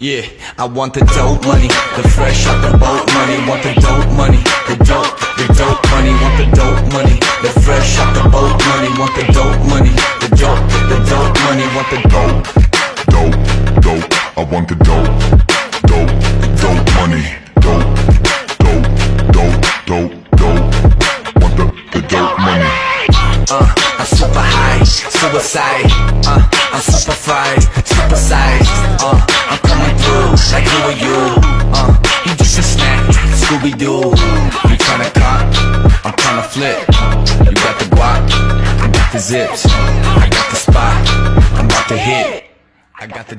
Yeah, I want the dope money, the fresh out the boat money. Want the dope money, the dope money. Want the dope money, the fresh out the boat money. Want the dope money, the dope money. Want the dope. I want the dope money. Dope. Want the dope money. I'm super high, suicide. I'm super fried, super sized. I'm coming through like who are you? You just a snack, Scooby-Doo. You tryna cop, I'm tryna flip. You got the guap, I got the zips. I got the spot, I'm about to hit. I got the